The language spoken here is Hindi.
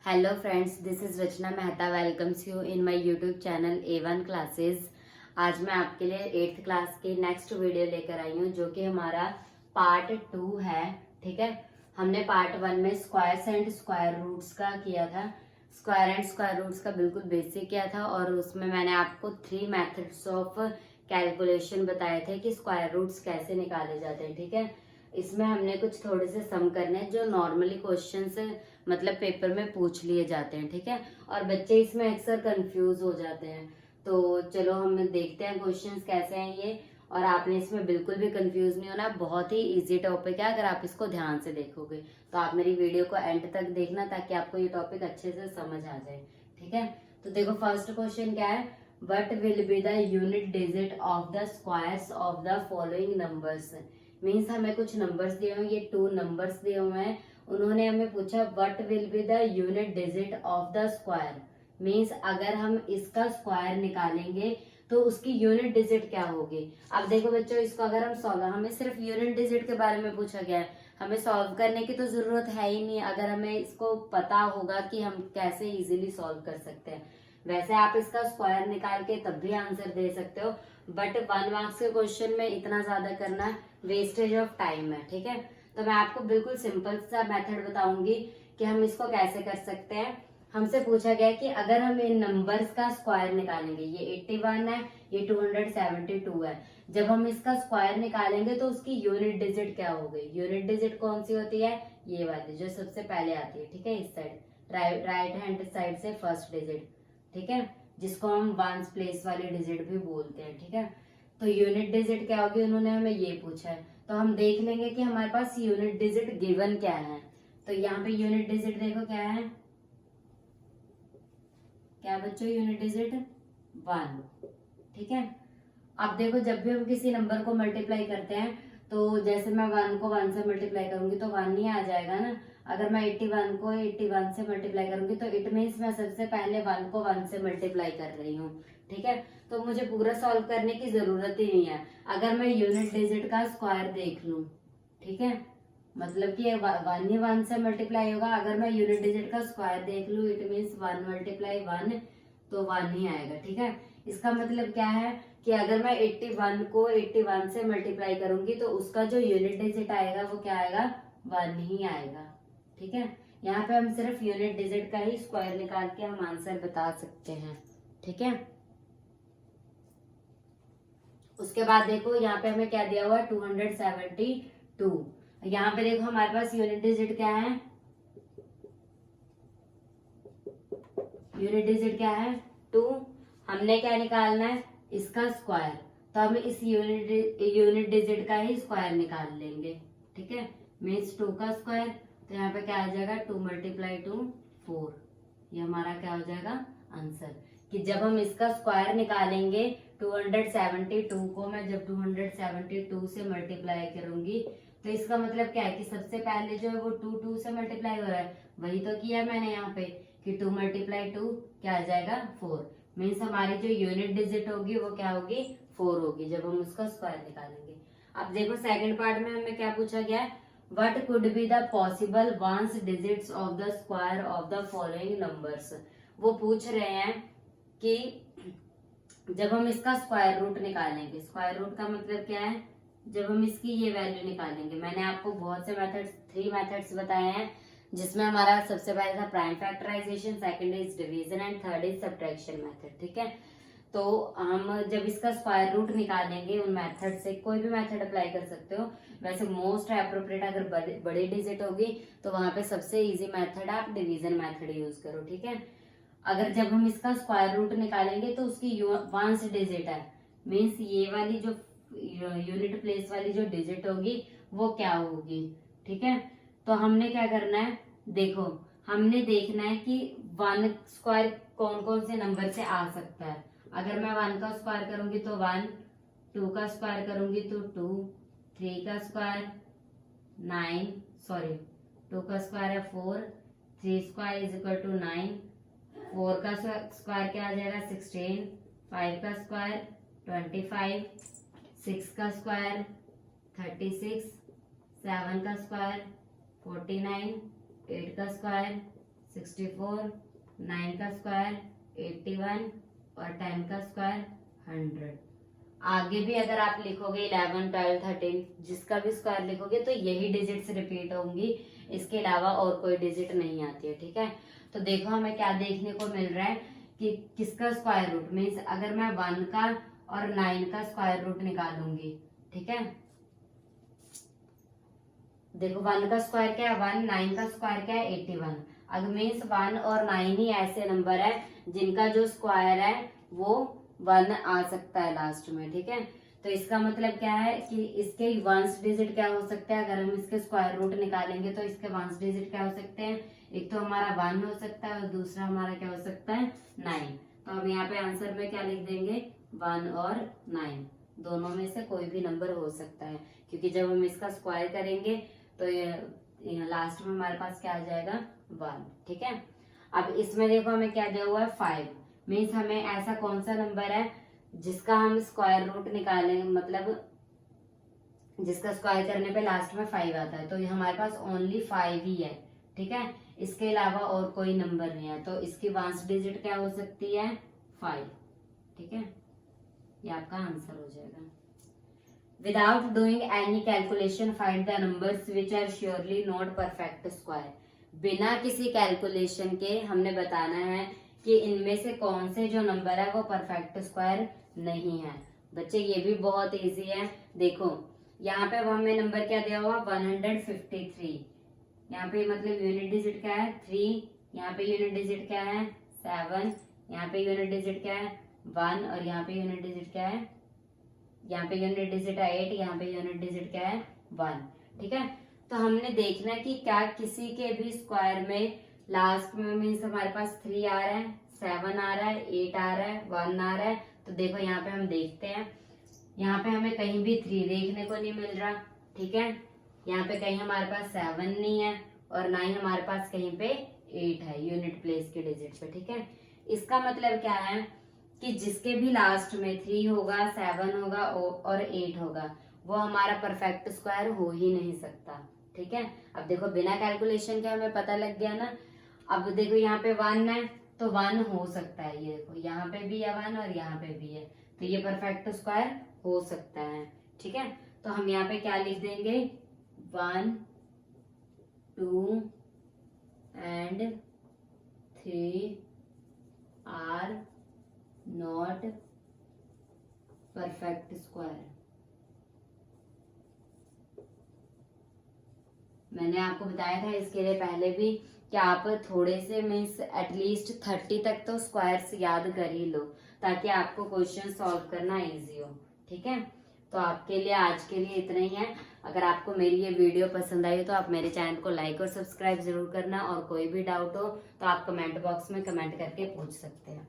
Hello friends, this is Rachna Mehta welcomes you in my YouTube channel A1 classes. आज मैं आपके लिए 8th क्लास की नेक्स्ट वीडियो लेकर आई हूँ जो कि हमारा पार्ट 2 है। ठीक है, हमने पार्ट 1 में स्क्वायर्स एंड स्क्वायर रूट्स का किया था। स्क्वायर एंड स्क्वायर रूट्स का बिल्कुल बेसिक किया था और उसमें मैंने आपको 3 मेथड्स ऑफ कैलकुलेशन बताए थे कि स्क्वायर रूट्स कैसे निकाले जाते हैं। ठीक है, इसमें हमने कुछ थोड़े से सम करने हैं जो नॉर्मली क्वेश्चन से मतलब पेपर में पूछ लिए जाते हैं। ठीक है, और बच्चे इसमें अक्सर कंफ्यूज हो जाते हैं। तो चलो हम देखते हैं क्वेश्चंस कैसे हैं ये। और आपने इसमें बिल्कुल भी कंफ्यूज नहीं होना, बहुत ही इजी टॉपिक है। अगर आप इसको ध्यान से देखोगे तो आप मेरी वीडियो को एंड तक देखना ताकि आपको ये टॉपिक अच्छे से समझ आ जाए। ठीक है, तो देखो फर्स्ट क्वेश्चन क्या है, what will be the unit digit of the squares of the following numbers. Means हमें कुछ नंबर्स दिए हुए, ये 2 नंबर्स दिए हुए हैं। उन्होंने हमें पूछा what will be the unit digit of the square. Means अगर हम इसका स्क्वायर निकालेंगे तो उसकी यूनिट डिजिट क्या होगी। अब देखो बच्चों, इसको अगर हम सॉल्व, हमें सिर्फ यूनिट डिजिट के बारे में पूछा गया है, हमें सॉल्व करने की तो जरूरत है ही नहीं अगर हमें इसको पता होगा कि हम कैसे इजीली सॉल्व कर सकते हैं। वैसे आप इसका स्क्वायर निकाल के तब भी आंसर दे सकते हो, बट 1 मार्क्स के क्वेश्चन में इतना ज्यादा करना वेस्टेज ऑफ टाइम है। ठीक है, तो मैं आपको बिल्कुल सिंपल सा मेथड बताऊंगी कि हम इसको कैसे कर सकते हैं। हमसे पूछा गया कि अगर हम इन नंबर्स का स्क्वायर निकालेंगे, ये 81 है, ये 272 है, जब हम इसका स्क्वायर निकालेंगे तो उसकी यूनिट डिजिट क्या होगी। यूनिट डिजिट कौन सी होती है, ये वाली जो सबसे पहले आती है। ठीक है, इस साइड राइट हैंड साइड से फर्स्ट डिजिट। ठीक है, जिसको हम वंस प्लेस वाली डिजिट भी बोलते हैं। ठीक है, तो यूनिट डिजिट क्या होगी, उन्होंने हमें ये पूछा है। तो हम देख लेंगे कि हमारे पास यूनिट डिजिट गिवन क्या है। तो यहाँ पे यूनिट डिजिट देखो क्या है, क्या बच्चों, यूनिट डिजिट 1। ठीक है, अब देखो जब भी हम किसी नंबर को मल्टीप्लाई करते हैं तो जैसे मैं 1 को 1 से मल्टीप्लाई करूंगी तो 1 ही आ जाएगा ना। अगर मैं 81 को 81 से मल्टीप्लाई करूंगी तो इट मीन्स मैं सबसे पहले 1 को 1 से मल्टीप्लाई कर रही हूँ। ठीक है, तो मुझे पूरा सॉल्व करने की जरूरत ही नहीं है अगर मैं यूनिट डिजिट का स्क्वायर देख लूं। ठीक है, मतलब कि 1 ही 1 से मल्टीप्लाई होगा। अगर मैं यूनिट डिजिट का स्क्वायर देख लूं इट मीन्स 1 मल्टीप्लाई 1 तो 1 ही आएगा। ठीक है, इसका मतलब क्या है कि अगर मैं 81 को 81 से मल्टीप्लाई करूंगी तो उसका जो यूनिट डिजिट आएगा वो क्या आएगा, 1 ही आएगा। ठीक है, यहाँ पे हम सिर्फ यूनिट डिजिट का ही स्क्वायर निकाल के हम आंसर बता सकते हैं। ठीक है, उसके बाद देखो यहाँ पे हमें क्या दिया हुआ है, 272। यहाँ पे देखो हमारे पास यूनिट डिजिट क्या है, यूनिट डिजिट क्या है 2। हमने क्या निकालना है, इसका स्क्वायर। तो हम इस यूनिट डिजिट का ही स्क्वायर निकाल लेंगे। ठीक है, मीन्स 2 का स्क्वायर। तो यहाँ पे क्या आ जाएगा, 2 मल्टीप्लाई 2 4। ये हमारा क्या हो जाएगा आंसर, कि जब हम इसका स्क्वायर निकालेंगे 272 को मैं जब 272 से मल्टीप्लाई करूंगी तो इसका मतलब क्या है कि सबसे पहले जो है वो 2 से मल्टीप्लाई हो रहा है, वही तो किया मैंने यहाँ पे कि 2 मल्टीप्लाई 2 क्या आ जाएगा 4। मीन्स हमारी जो यूनिट डिजिट होगी वो क्या होगी, 4 होगी जब हम उसका स्क्वायर निकालेंगे। अब देखो सेकंड पार्ट में हमें क्या पूछा गया है, what could be the possible ones digits of the square of the following numbers. वो पूछ रहे हैं कि जब हम इसका स्क्वायर रूट निकालेंगे, स्क्वायर रूट का मतलब क्या है, जब हम इसकी ये वैल्यू निकालेंगे। मैंने आपको बहुत से मेथड्स 3 मेथड्स बताए हैं जिसमें हमारा सबसे पहले था prime factorisation, second is division and third is subtraction method. ठीक है, तो हम जब इसका स्क्वायर रूट निकालेंगे उन मेथड से कोई भी मेथड अप्लाई कर सकते हो। वैसे मोस्ट अप्रोप्रिएट अगर बड़ी डिजिट होगी तो वहां पे सबसे इजी मेथड आप डिवीजन मेथड यूज करो। ठीक है, अगर जब हम इसका स्क्वायर रूट निकालेंगे तो उसकी वंस डिजिट है, मीन्स ये वाली जो यूनिट प्लेस वाली जो डिजिट होगी वो क्या होगी। ठीक है, तो हमने क्या करना है, देखो हमने देखना है कि 1 स्क्वायर कौन कौन से नंबर से आ सकता है। अगर मैं 1 का स्क्वायर करूंगी तो 1, 2 का स्क्वायर करूंगी तो 2, 3 का स्क्वायर 9, सॉरी 2 का स्क्वायर है 4, 3 स्क्वायर इज इक्वल टू 9, 4 का स्क्वायर क्या आ जाएगा 16, 5 का स्क्वायर 25, 6 का स्क्वायर 36, 7 का स्क्वायर 49, 8 का स्क्वायर 64, 9 का स्क्वायर 81 और 10 का स्क्वायर 100। आगे भी अगर आप लिखोगे 11, 12, 13 जिसका भी स्क्वायर लिखोगे तो यही डिजिट्स रिपीट होंगी, इसके अलावा और कोई डिजिट नहीं आती है। ठीक है, तो देखो हमें क्या देखने को मिल रहा है कि किसका स्क्वायर रूट, मीन्स अगर मैं 1 का और 9 का स्क्वायर रूट निकालूंगी, ठीक है, देखो 1 का स्क्वायर क्या है 1, 9 का स्क्वायर क्या है 81। अगर मीन्स 1 और 9 ही ऐसे नंबर है जिनका जो स्क्वायर है वो 1 आ सकता है लास्ट में। ठीक है, तो इसका मतलब क्या है कि इसके वंस डिजिट क्या हो सकते हैं, अगर हम इसके स्क्वायर रूट निकालेंगे तो इसके वंस डिजिट क्या हो सकते हैं, एक तो हमारा 1 हो सकता है और दूसरा हमारा क्या हो सकता है 9। तो हम यहाँ पे आंसर में क्या लिख देंगे 1 और 9, दोनों में से कोई भी नंबर हो सकता है, क्योंकि जब हम इसका स्क्वायर करेंगे तो ये लास्ट में हमारे पास क्या आ जाएगा 1। ठीक है, अब इसमें देखो हमें क्या दिया हुआ है 5, मीन्स हमें ऐसा कौन सा नंबर है जिसका हम स्क्वायर रूट निकालेंगे, मतलब जिसका स्क्वायर करने पे लास्ट में 5 आता है, तो ये हमारे पास ओनली 5 ही है। ठीक है, इसके अलावा और कोई नंबर नहीं है, तो इसकी वंस डिजिट क्या हो सकती है 5। ठीक है, ये आपका आंसर हो जाएगा। Without doing any calculation find the numbers which are surely not perfect square. बिना किसी कैलकुलेशन के हमने बताना है कि इनमें से कौन से जो नंबर है वो परफेक्ट स्क्वायर नहीं है। बच्चे ये भी बहुत इजी है, देखो यहाँ पे हमें नंबर क्या दिया हुआ 153, यहाँ पे मतलब यूनिट डिजिट क्या है 3, यहाँ पे यूनिट डिजिट क्या है 7, यहाँ पे यूनिट डिजिट क्या है 1 और यहाँ पे यूनिट डिजिट क्या है, यहाँ पे यूनिट डिजिट है 8, यहाँ पे यूनिट डिजिट क्या है 1। ठीक है, तो हमने देखना है कि क्या किसी के भी स्क्वायर में लास्ट में मीन्स हमारे पास 3 आ रहा है, 7 आ रहा है, 8 आ रहा है, 1 आ रहा है। तो देखो यहाँ पे हम देखते हैं, यहाँ पे हमें कहीं भी 3 देखने को नहीं मिल रहा। ठीक है, यहाँ पे कहीं हमारे पास 7 नहीं है और ना ही हमारे पास कहीं पे 8 है यूनिट प्लेस के डिजिट पे। ठीक है, इसका मतलब क्या है कि जिसके भी लास्ट में 3 होगा, 7 होगा और 8 होगा वो हमारा परफेक्ट स्क्वायर हो ही नहीं सकता। ठीक है, अब देखो बिना कैलकुलेशन के हमें पता लग गया ना। अब देखो यहाँ पे 1 है तो 1 हो सकता है, ये देखो यहाँ पे भी है 1 और यहाँ पे भी है, तो ये परफेक्ट स्क्वायर हो सकता है। ठीक है, तो हम यहाँ पे क्या लिख देंगे 1, 2 and 3 are not perfect square. मैंने आपको बताया था इसके लिए पहले भी कि आप थोड़े से मीन्स एटलीस्ट 30 तक तो स्क्वायर्स याद कर ही लो ताकि आपको क्वेश्चन सॉल्व करना इजी हो। ठीक है, तो आपके लिए आज के लिए इतना ही है। अगर आपको मेरी ये वीडियो पसंद आई तो आप मेरे चैनल को लाइक और सब्सक्राइब जरूर करना, और कोई भी डाउट हो तो आप कमेंट बॉक्स में कमेंट करके पूछ सकते हैं।